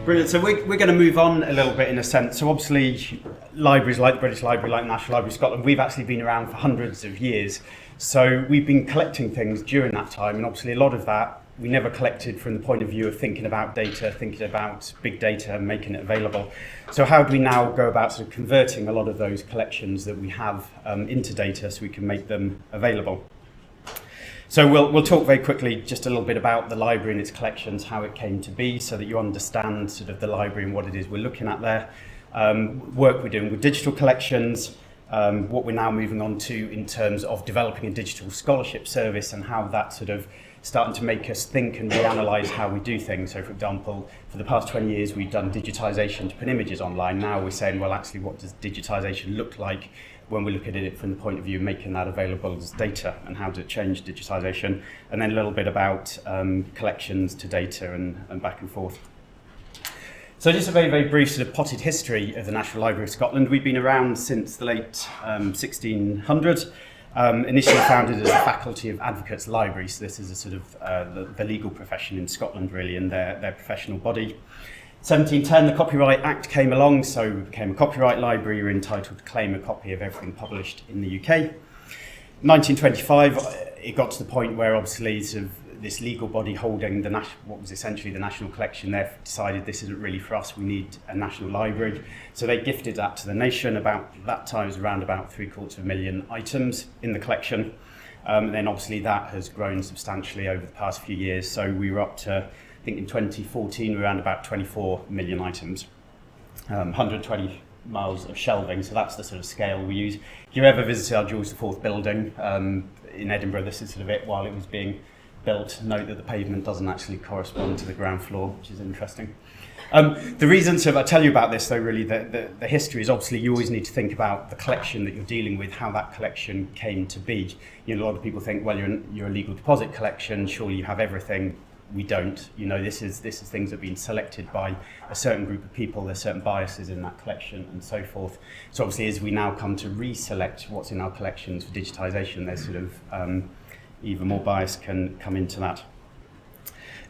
Brilliant. So we're going to move on a little bit in a sense. So obviously libraries like the British Library, like the National Library of Scotland, we've actually been around for hundreds of years. So we've been collecting things during that time, and obviously a lot of that we never collected from the point of view of thinking about data, thinking about big data and making it available. So how do we now go about sort of converting a lot of those collections that we have into data so we can make them available? So we'll talk very quickly just a little bit about the library and its collections, how it came to be, so that you understand sort of the library and what it is we're looking at there. Work we're doing with digital collections, what we're now moving on to in terms of developing a digital scholarship service and how that's sort of starting to make us think and reanalyse how we do things. So for example, for the past 20 years we've done digitisation to put images online. Now we're saying, well, actually, what does digitisation look like when we look at it from the point of view of making that available as data, and how does it change digitisation? And then a little bit about collections to data and back and forth. So just a very, very brief sort of potted history of the National Library of Scotland. We've been around since the late 1600s. Initially founded as a faculty of advocates library, so this is a sort of the legal profession in Scotland really, and their professional body. 1710, the Copyright Act came along, so we became a copyright library. You're entitled to claim a copy of everything published in the UK. 1925, it got to the point where obviously sort of this legal body holding what was essentially the national collection there decided this isn't really for us, we need a national library. So they gifted that to the nation. About that time, it was around about 750,000 items in the collection. And then obviously that has grown substantially over the past few years. So we were up to, I think in 2014, we were around about 24 million items, 120 miles of shelving. So that's the sort of scale we use. If you ever visited our George IV building in Edinburgh, this is sort of it while it was being built. Note that the pavement doesn't actually correspond to the ground floor, which is interesting. The reason I tell you about this, though, really, the history is obviously you always need to think about the collection that you're dealing with, how that collection came to be. You know, a lot of people think, well, you're a legal deposit collection, surely you have everything. We don't. You know, this is things that have been selected by a certain group of people. There's certain biases in that collection and so forth. So obviously, as we now come to reselect what's in our collections for digitisation, there's sort of even more bias can come into that.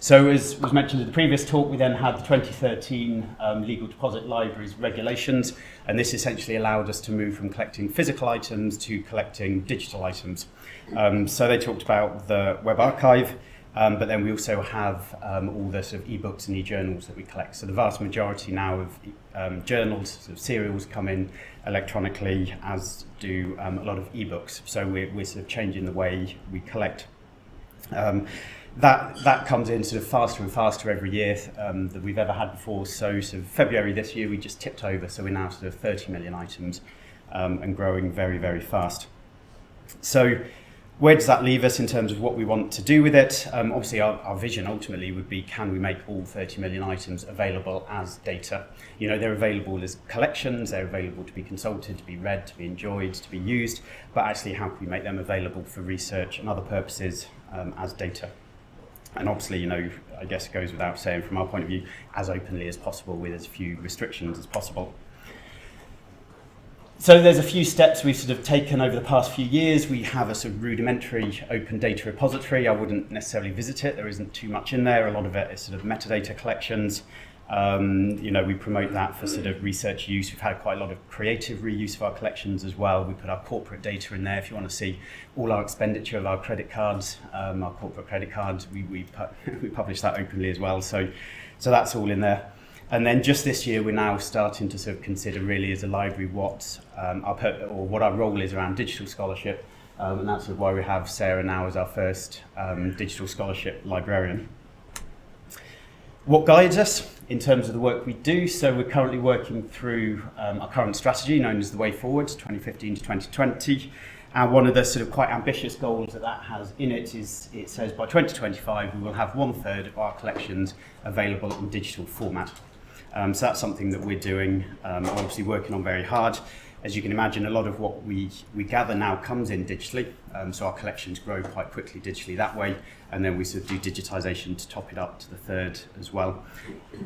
So as was mentioned in the previous talk, we then had the 2013 Legal Deposit Libraries regulations, and this essentially allowed us to move from collecting physical items to collecting digital items. So they talked about the web archive, but then we also have all the sort of ebooks and e-journals that we collect. So the vast majority now of journals, sort of serials, come in electronically, as do a lot of ebooks. So we're sort of changing the way we collect. That comes in sort of faster and faster every year that we've ever had before. So sort of February this year we just tipped over, so we're now sort of 30 million items and growing very, very fast. So where does that leave us in terms of what we want to do with it? Obviously our vision ultimately would be, can we make all 30 million items available as data? You know, they're available as collections, they're available to be consulted, to be read, to be enjoyed, to be used, but actually how can we make them available for research and other purposes as data? And obviously, you know, I guess it goes without saying from our point of view, as openly as possible with as few restrictions as possible. So there's a few steps we've sort of taken over the past few years. We have a sort of rudimentary open data repository. I wouldn't necessarily visit it. There isn't too much in there. A lot of it is sort of metadata collections. You know, we promote that for sort of research use. We've had quite a lot of creative reuse of our collections as well. We put our corporate data in there. If you want to see all our expenditure of our credit cards, our corporate credit cards, we publish that openly as well. So that's all in there. And then just this year, we're now starting to sort of consider really as a library what our role is around digital scholarship. And that's sort of why we have Sarah now as our first digital scholarship librarian. What guides us in terms of the work we do? So we're currently working through our current strategy known as the Way Forward, 2015 to 2020. And one of the sort of quite ambitious goals that has in it is, it says by 2025 we will have 1/3 of our collections available in digital format. So that's something that we're doing, obviously working on very hard. As you can imagine, a lot of what we gather now comes in digitally, so our collections grow quite quickly digitally that way, and then we sort of do digitisation to top it up to the third as well.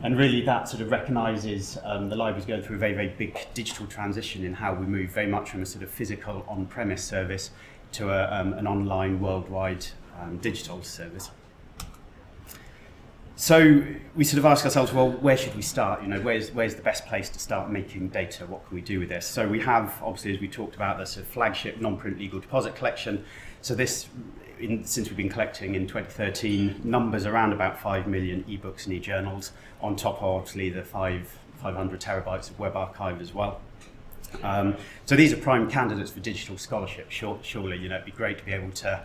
And really that sort of recognises the library's going through a very, very big digital transition in how we move very much from a sort of physical on-premise service to an online worldwide digital service. So we sort of ask ourselves, well, where should we start? You know, where's the best place to start making data? What can we do with this? So we have, obviously, as we talked about, this sort of flagship non-print legal deposit collection. So this, since we've been collecting in 2013, numbers around about 5 million ebooks and e-journals, on top of obviously the 500 terabytes of web archive as well. So these are prime candidates for digital scholarship. Surely, you know, it'd be great to be able to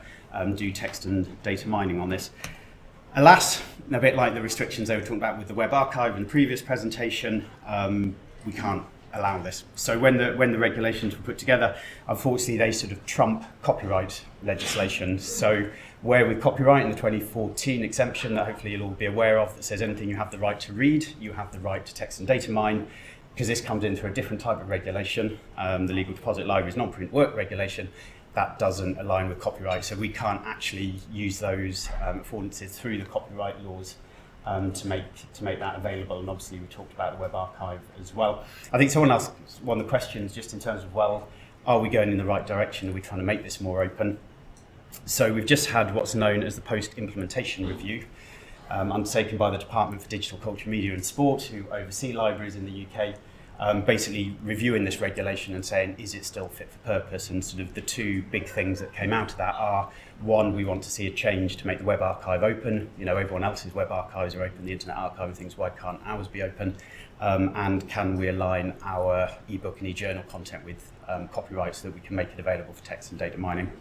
do text and data mining on this. Alas, a bit like the restrictions they were talking about with the web archive in the previous presentation, we can't allow this. So when the regulations were put together, unfortunately they sort of trump copyright legislation. So where with copyright in the 2014 exemption that hopefully you'll all be aware of, that says anything you have the right to read, you have the right to text and data mine, because this comes in through a different type of regulation, the Legal Deposit Library's non-print work regulation. That doesn't align with copyright, so we can't actually use those affordances through the copyright laws to make that available. And obviously we talked about the web archive as well. I think someone asked one of the questions just in terms of, well, are we going in the right direction? Are we trying to make this more open? So we've just had what's known as the post-implementation review, undertaken by the Department for Digital Culture, Media and Sport, who oversee libraries in the UK. Basically reviewing this regulation and saying, is it still fit for purpose? And sort of the two big things that came out of that are, one, we want to see a change to make the web archive open. You know, everyone else's web archives are open, the Internet Archive and things, why can't ours be open? And can we align our ebook and e-journal content with copyright so that we can make it available for text and data mining?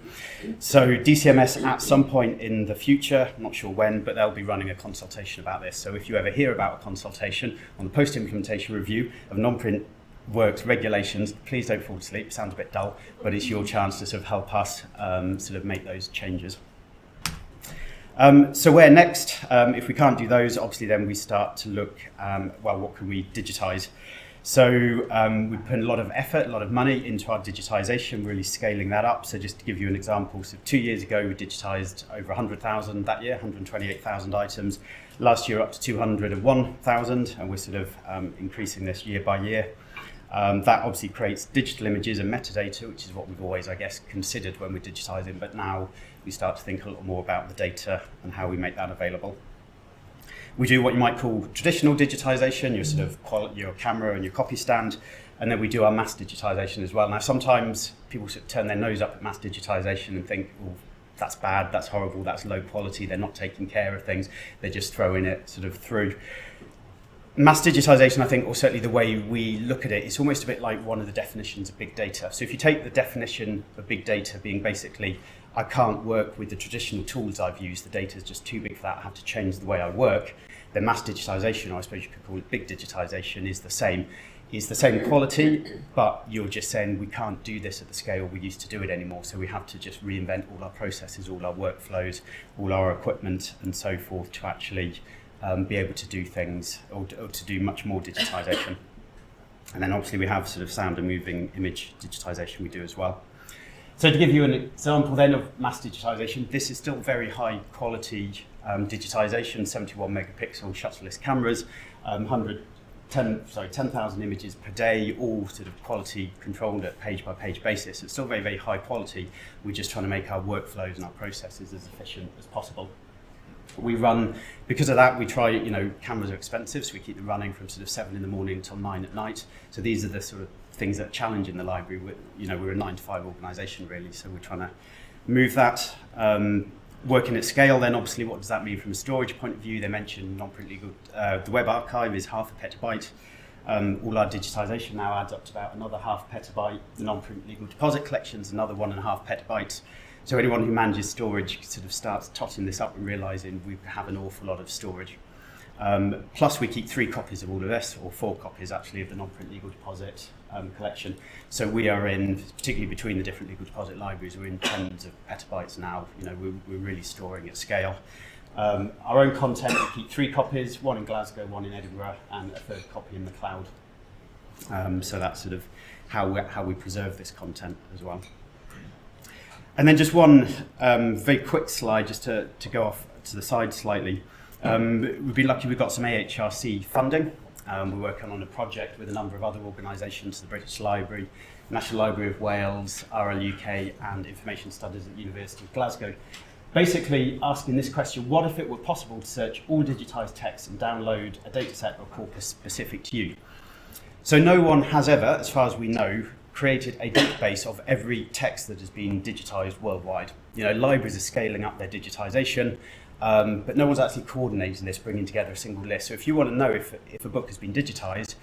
So DCMS at some point in the future, I'm not sure when, but they'll be running a consultation about this. So if you ever hear about a consultation on the post-implementation review of non-print works regulations, please don't fall asleep. Sounds a bit dull, but it's your chance to sort of help us sort of make those changes. So where next? If we can't do those, obviously then we start to look, well, what can we digitise? So we put a lot of effort, a lot of money into our digitisation, really scaling that up. So just to give you an example, so 2 years ago we digitised over 100,000 that year, 128,000 items. Last year up to 201,000, and we're sort of increasing this year by year. That obviously creates digital images and metadata, which is what we've always, I guess, considered when we're digitising, but now we start to think a little more about the data and how we make that available. We do what you might call traditional digitisation, your sort of your camera and your copy stand, and then we do our mass digitisation as well. Now, sometimes people sort of turn their nose up at mass digitisation and think, well, that's bad, that's horrible, that's low quality, they're not taking care of things, they're just throwing it sort of through. Mass digitisation, I think, or certainly the way we look at it, it's almost a bit like one of the definitions of big data. So if you take the definition of big data being basically, I can't work with the traditional tools I've used, the data is just too big for that, I have to change the way I work, then mass digitisation, or I suppose you could call it big digitisation, is the same. It's the same quality, but you're just saying we can't do this at the scale we used to do it anymore, so we have to just reinvent all our processes, all our workflows, all our equipment and so forth to actually be able to do things or to do much more digitisation. And then obviously we have sort of sound and moving image digitisation we do as well. So to give you an example then of mass digitisation, this is still very high quality digitisation, 71 megapixel shutterless cameras, 10,000 images per day, all sort of quality controlled at page by page basis. It's still very, very high quality. We're just trying to make our workflows and our processes as efficient as possible. We run, because of that, we try, you know, cameras are expensive, so we keep them running from sort of 7 in the morning till 9 at night. So these are the sort of things that challenge in the library. We're a 9 to 5 organisation really, so we're trying to move that. Working at scale, then obviously what does that mean from a storage point of view? They mentioned non-print legal, the web archive is half a petabyte. All our digitisation now adds up to about another half petabyte. The non-print legal deposit collections, another 1.5 petabytes. So anyone who manages storage sort of starts totting this up and realising we have an awful lot of storage. Plus we keep 3 copies of all of this, or 4 copies actually, of the non-print legal deposit collection. So we are in, particularly between the different legal deposit libraries, we're in tens of petabytes now. You know, we're really storing at scale. Our own content, we keep 3 copies, 1 in Glasgow, 1 in Edinburgh, and a 3rd copy in the cloud. So that's sort of how we preserve this content as well. And then just one very quick slide, just to go off to the side slightly. We've been lucky we've got some AHRC funding. We're working on a project with a number of other organisations, the British Library, National Library of Wales, RLUK, and Information Studies at the University of Glasgow. basically asking this question: what if it were possible to search all digitised text and download a dataset or corpus specific to you? So no one has ever, as far as we know, created a database of every text that has been digitised worldwide. You know, libraries are scaling up their digitisation, but no one's actually coordinating this, bringing together a single list. So if you want to know if a book has been digitised,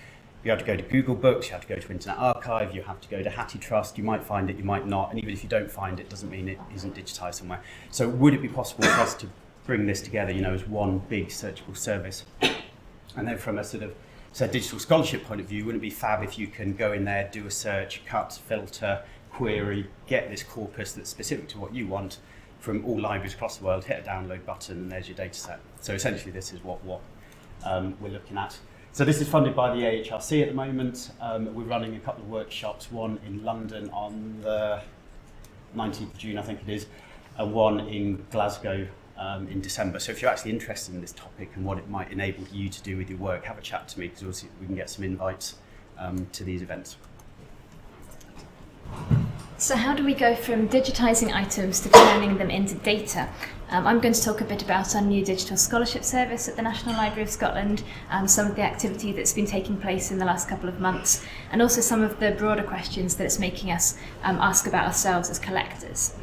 you have to go to Google Books, you have to go to Internet Archive, you have to go to HathiTrust. You might find it, you might not, and even if you don't find it, doesn't mean it isn't digitised somewhere. So would it be possible for us to bring this together, you know, as one big searchable service? And then from a sort of digital scholarship point of view, wouldn't it be fab if you can go in there, do a search, cut, filter, query, get this corpus that's specific to what you want from all libraries across the world, hit a download button, and there's your data set. So essentially this is what we're looking at. So this is funded by the AHRC at the moment. We're running a couple of workshops, one in London on the 19th of June, I think it is, and one in Glasgow in December. So if you're actually interested in this topic and what it might enable you to do with your work, have a chat to me, because obviously we can get some invites to these events. So how do we go from digitising items to turning them into data? I'm going to talk a bit about our new digital scholarship service at the National Library of Scotland, some of the activity that's been taking place in the last couple of months, and also some of the broader questions that it's making us ask about ourselves as collectors.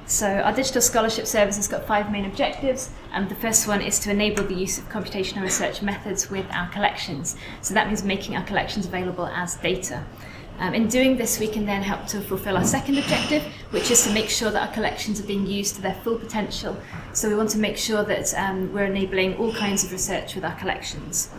So our digital scholarship service has got 5 main objectives, and the first one is to enable the use of computational research methods with our collections. So that means making our collections available as data. In doing this, we can then help to fulfil our second objective, which is to make sure that our collections are being used to their full potential. So we want to make sure that we're enabling all kinds of research with our collections.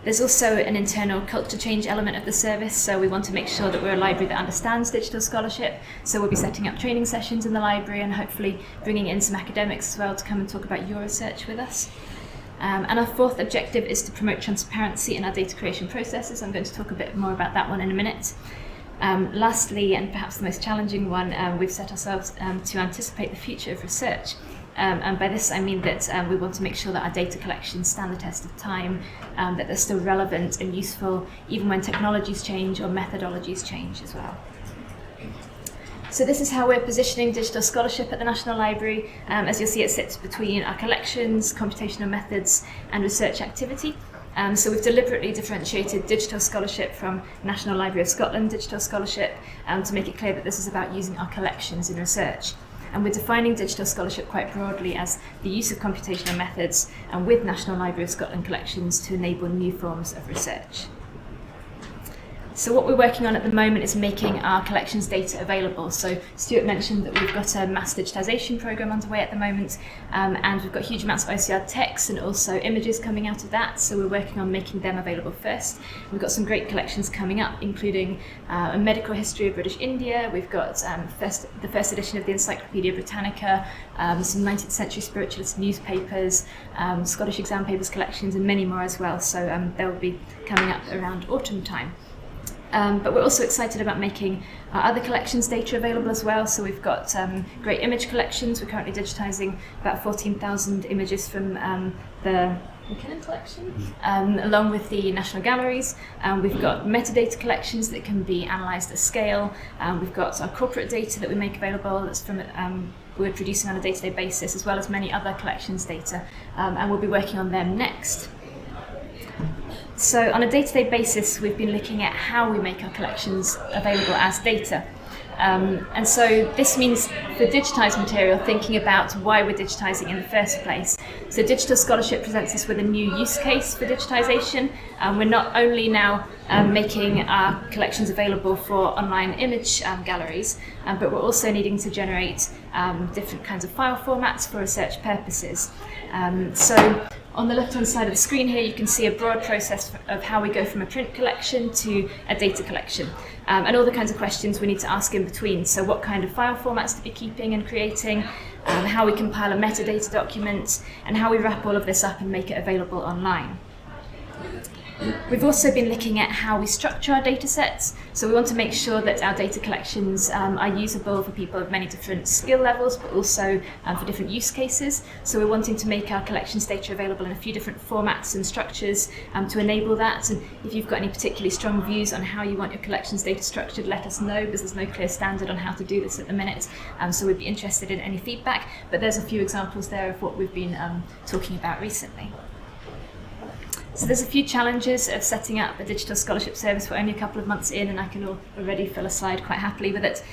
There's also an internal culture change element of the service, so we want to make sure that we're a library that understands digital scholarship. So we'll be setting up training sessions in the library and hopefully bringing in some academics as well to come and talk about your research with us. And our fourth objective is to promote transparency in our data creation processes. I'm going to talk a bit more about that one in a minute. Lastly, and perhaps the most challenging one, we've set ourselves to anticipate the future of research. And by this I mean that we want to make sure that our data collections stand the test of time, that they're still relevant and useful even when technologies change or methodologies change as well. So this is how we're positioning digital scholarship at the National Library. As you'll see, it sits between our collections, computational methods and research activity. So we've deliberately differentiated digital scholarship from National Library of Scotland digital scholarship to make it clear that this is about using our collections in research. And we're defining digital scholarship quite broadly as the use of computational methods and with National Library of Scotland collections to enable new forms of research. So what we're working on at the moment is making our collections data available. So Stuart mentioned that we've got a mass digitisation programme underway at the moment, and we've got huge amounts of OCR text and also images coming out of that, so we're working on making them available first. We've got some great collections coming up, including a medical history of British India. We've got the first edition of the Encyclopaedia Britannica, some 19th century spiritualist newspapers, Scottish exam papers collections, and many more as well. So they'll be coming up around autumn time. But we're also excited about making our other collections data available as well. So we've got great image collections. We're currently digitising about 14,000 images from the McKinnon collection, along with the National Galleries. We've got metadata collections that can be analysed at scale. We've got our corporate data that we make available that's from we're producing on a day-to-day basis, as well as many other collections data, and we'll be working on them next. So on a day-to-day basis, we've been looking at how we make our collections available as data. And so this means for digitised material, thinking about why we're digitising in the first place. So digital scholarship presents us with a new use case for digitisation. We're not only now making our collections available for online image galleries, but we're also needing to generate different kinds of file formats for research purposes. So on the left-hand side of the screen here, you can see a broad process of how we go from a print collection to a data collection, and all the kinds of questions we need to ask in between. So what kind of file formats to be keeping and creating, how we compile a metadata document, and how we wrap all of this up and make it available online. We've also been looking at how we structure our data sets. So we want to make sure that our data collections are usable for people of many different skill levels, but also for different use cases. So we're wanting to make our collections data available in a few different formats and structures to enable that. And if you've got any particularly strong views on how you want your collections data structured, let us know, because there's no clear standard on how to do this at the minute. So we'd be interested in any feedback. But there's a few examples there of what we've been talking about recently. So there's a few challenges of setting up a digital scholarship service. We're only a couple of months in, and I can already fill a slide quite happily with it.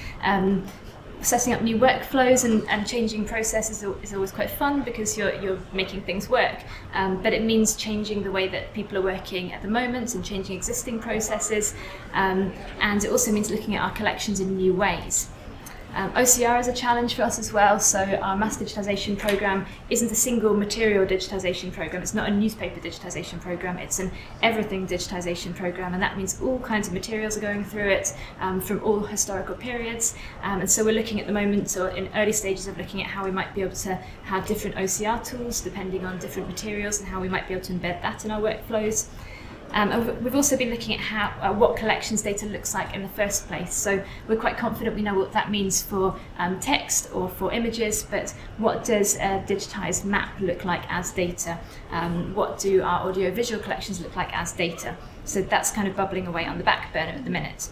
Setting up new workflows and changing processes is always quite fun, because you're making things work. But it means changing the way that people are working at the moment and changing existing processes. And it also means looking at our collections in new ways. OCR is a challenge for us as well. So our mass digitisation programme isn't a single material digitisation programme. It's not a newspaper digitisation programme. It's an everything digitisation programme, and that means all kinds of materials are going through it from all historical periods. And so we're looking at the moment, or in early stages of looking at how we might be able to have different OCR tools depending on different materials, and how we might be able to embed that in our workflows. And we've also been looking at what collections data looks like in the first place. So we're quite confident we know what that means for text or for images, but what does a digitised map look like as data? What do our audio-visual collections look like as data? So that's kind of bubbling away on the back burner at the minute.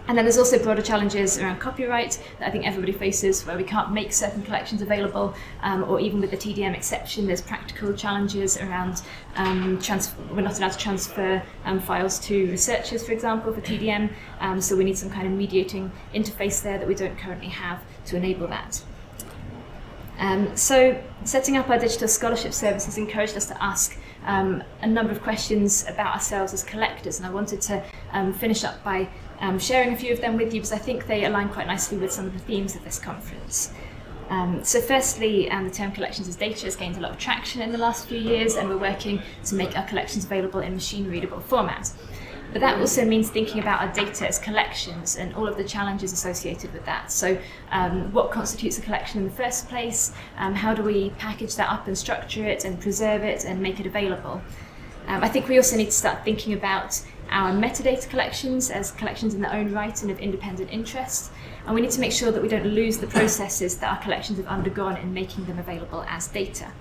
And then there's also broader challenges around copyright that I think everybody faces, where we can't make certain collections available, or even with the TDM exception, there's practical challenges around we're not allowed to transfer files to researchers, for example, for TDM, so we need some kind of mediating interface there that we don't currently have to enable that. So setting up our digital scholarship service has encouraged us to ask a number of questions about ourselves as collectors, and I wanted to finish up by sharing a few of them with you, because I think they align quite nicely with some of the themes of this conference. So firstly, the term collections as data has gained a lot of traction in the last few years, and we're working to make our collections available in machine-readable format. But that also means thinking about our data as collections and all of the challenges associated with that. So what constitutes a collection in the first place? How do we package that up and structure it and preserve it and make it available? I think we also need to start thinking about our metadata collections as collections in their own right and of independent interest. And we need to make sure that we don't lose the processes that our collections have undergone in making them available as data.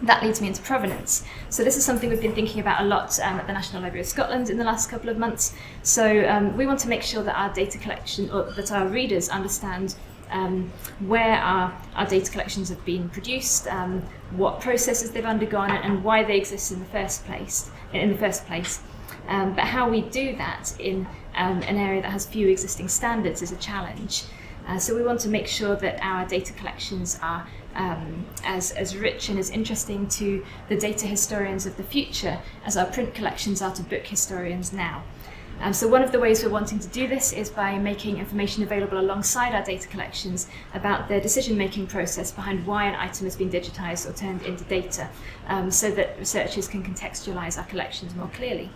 That leads me into provenance. So this is something we've been thinking about a lot at the National Library of Scotland in the last couple of months. So we want to make sure that our data collection, or that our readers understand where our data collections have been produced, what processes they've undergone, and why they exist in the first place. But how we do that in an area that has few existing standards is a challenge. So we want to make sure that our data collections are as rich and as interesting to the data historians of the future as our print collections are to book historians now. So one of the ways we're wanting to do this is by making information available alongside our data collections about the decision-making process behind why an item has been digitised or turned into data, so that researchers can contextualise our collections more clearly.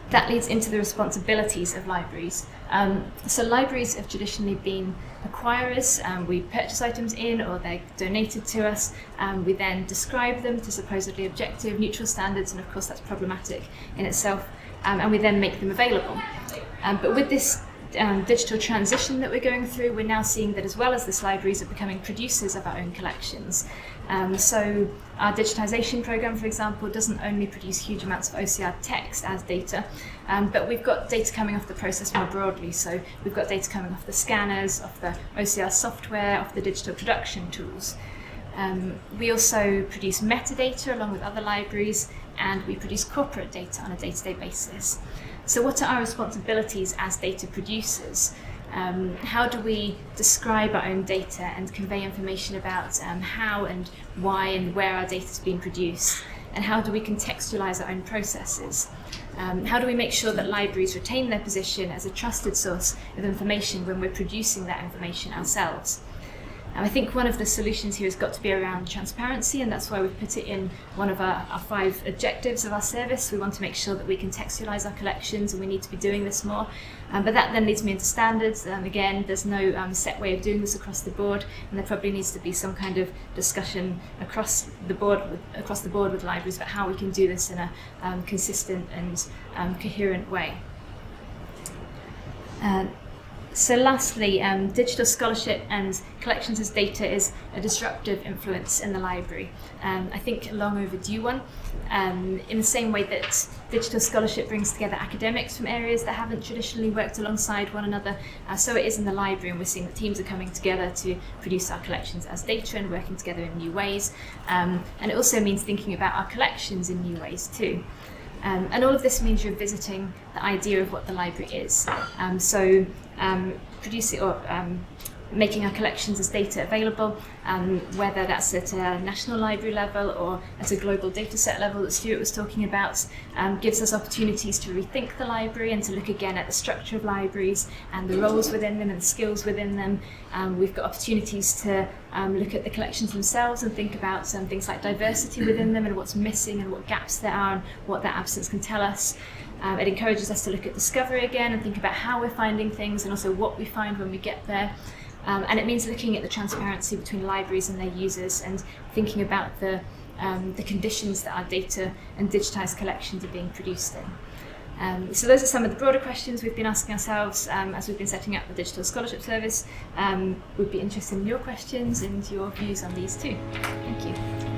That leads into the responsibilities of libraries. So libraries have traditionally been acquirers. We purchase items in, or they're donated to us. We then describe them to supposedly objective, neutral standards, and of course that's problematic in itself. And we then make them available. But with this digital transition that we're going through, we're now seeing that as well as this, libraries are becoming producers of our own collections. So our Digitisation programme, for example, doesn't only produce huge amounts of OCR text as data, but we've got data coming off the process more broadly. So we've got data coming off the scanners, off the OCR software, off the digital production tools. We also produce metadata along with other libraries, and we produce corporate data on a day-to-day basis. So what are our responsibilities as data producers? How do we describe our own data and convey information about how and why and where our data is being produced? And how do we contextualise our own processes? How do we make sure that libraries retain their position as a trusted source of information when we're producing that information ourselves? I think one of the solutions here has got to be around transparency, and that's why we've put it in one of our 5 objectives of our service. We want to make sure that we contextualise our collections, and we need to be doing this more. But that then leads me into standards. Again, there's no set way of doing this across the board, and there probably needs to be some kind of discussion across the board with libraries about how we can do this in a consistent and coherent way. So lastly, digital scholarship and collections as data is a disruptive influence in the library. I think a long overdue one. In the same way that digital scholarship brings together academics from areas that haven't traditionally worked alongside one another, so it is in the library, and we're seeing that teams are coming together to produce our collections as data and working together in new ways. And it also means thinking about our collections in new ways too. And all of this means you're visiting the idea of what the library is. Producing or making our collections as data available, whether that's at a national library level or at a global dataset level that Stuart was talking about, gives us opportunities to rethink the library and to look again at the structure of libraries and the roles within them and the skills within them. We've got opportunities to look at the collections themselves and think about things like diversity within them and what's missing and what gaps there are and what that absence can tell us. It encourages us to look at discovery again and think about how we're finding things and also what we find when we get there. And it means looking at the transparency between libraries and their users and thinking about the conditions that our data and digitised collections are being produced in. So those are some of the broader questions we've been asking ourselves as we've been setting up the Digital Scholarship Service. We'd be interested in your questions and your views on these too. Thank you.